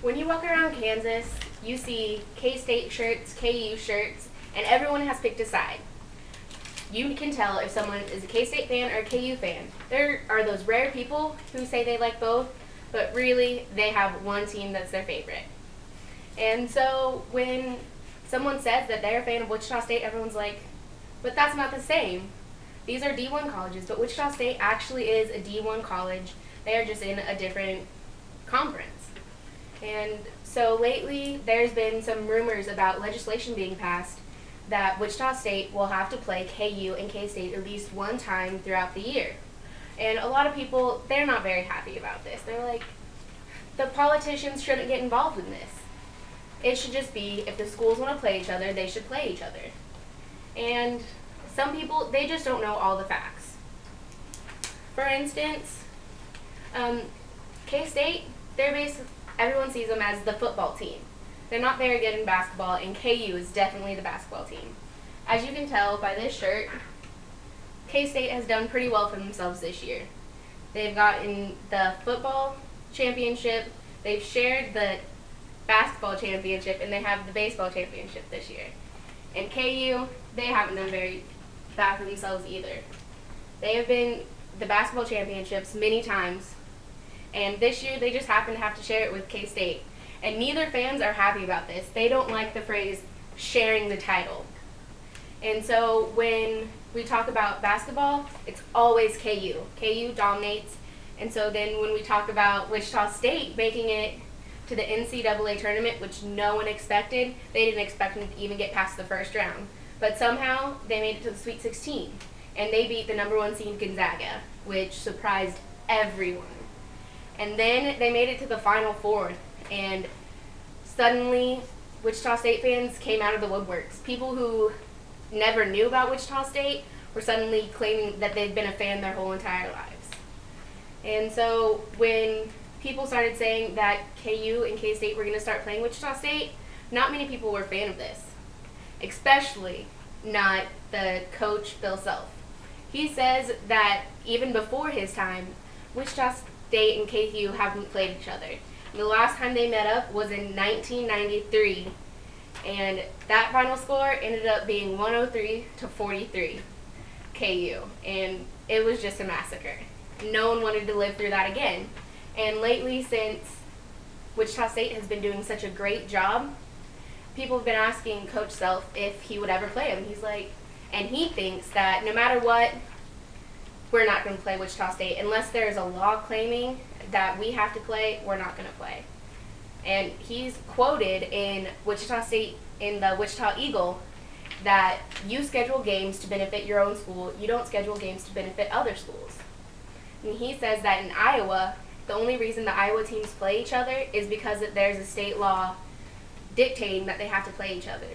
When you walk around Kansas, you see K-State shirts, KU shirts, and everyone has picked a side. You can tell if someone is a K-State fan or a KU fan. There are those rare people who say they like both, but really they have one team that's their favorite. And so when someone says that they're a fan of Wichita State, everyone's like, but that's not the same. These are D1 colleges, but Wichita State actually is a D1 college. They are just in a different conference. And so lately there's been some rumors about legislation being passed that Wichita State will have to play KU and K-State at least one time throughout the year. And a lot of people, they're not very happy about this. They're like, the politicians shouldn't get involved in this. It should just be, if the schools want to play each other, they should play each other. And some people, they just don't know all the facts. For instance, K-State, everyone sees them as the football team. They're not very good in basketball, and KU is definitely the basketball team. As you can tell by this shirt, K-State has done pretty well for themselves this year. They've gotten the football championship, they've shared the basketball championship, and they have the baseball championship this year. And KU, they haven't done very bad for themselves either. They have been the basketball championships many times, and this year they just happen to have to share it with K-State. And neither fans are happy about this. They don't like the phrase sharing the title. And so when we talk about basketball, it's always KU. KU dominates. And so then when we talk about Wichita State making it to the NCAA tournament, which no one expected, they didn't expect them to even get past the first round. But somehow they made it to the Sweet 16. And they beat the #1 seed Gonzaga, which surprised everyone. And then they made it to the Final Four. And suddenly, Wichita State fans came out of the woodworks. People who never knew about Wichita State were suddenly claiming that they'd been a fan their whole entire lives. And so when people started saying that KU and K-State were going to start playing Wichita State, not many people were a fan of this, especially not the coach, Bill Self. He says that even before his time, Wichita State and KU haven't played each other. The last time they met up was in 1993, and that final score ended up being 103-43 KU, and it was just a massacre. No one wanted to live through that again. And lately, since Wichita State has been doing such a great job, people have been asking Coach Self if he would ever play him. He's like, and he thinks that no matter what, we're not going to play Wichita State. Unless there's a law claiming that we have to play, we're not going to play. And he's quoted in Wichita State, in the Wichita Eagle, that you schedule games to benefit your own school, you don't schedule games to benefit other schools. And he says that in Iowa, the only reason the Iowa teams play each other is because there's a state law dictating that they have to play each other.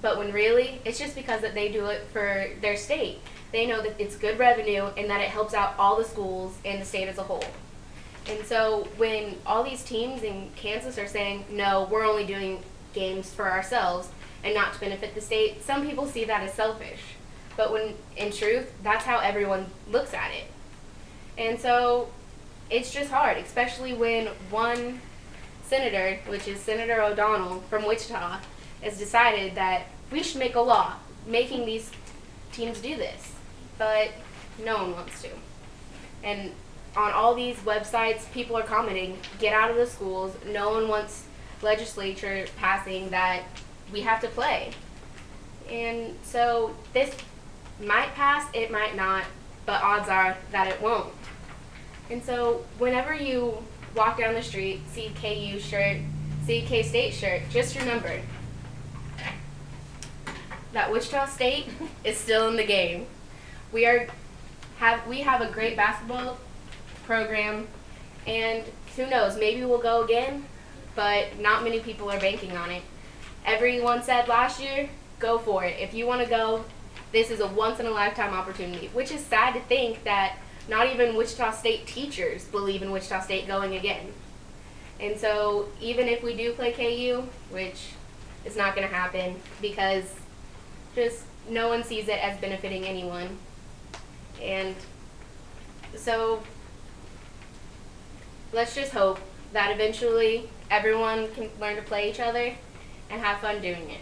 But when really, it's just because that they do it for their state. They know that it's good revenue and that it helps out all the schools and the state as a whole. And so when all these teams in Kansas are saying, no, we're only doing games for ourselves and not to benefit the state, some people see that as selfish. But when, in truth, that's how everyone looks at it. And so it's just hard, especially when one senator, which is Senator O'Donnell from Wichita, has decided that we should make a law making these teams do this. But no one wants to. And on all these websites, people are commenting, get out of the schools. No one wants legislature passing that we have to play. And so this might pass, it might not, but odds are that it won't. And so whenever you walk down the street, see KU shirt, see K-State shirt, just remember that Wichita State is still in the game. We have a great basketball program, and who knows, maybe we'll go again, but not many people are banking on it. Everyone said last year, go for it. If you want to go, this is a once-in-a-lifetime opportunity, which is sad to think that not even Wichita State teachers believe in Wichita State going again. And so even if we do play KU, which is not going to happen because just no one sees it as benefiting anyone. And so let's just hope that eventually everyone can learn to play each other and have fun doing it.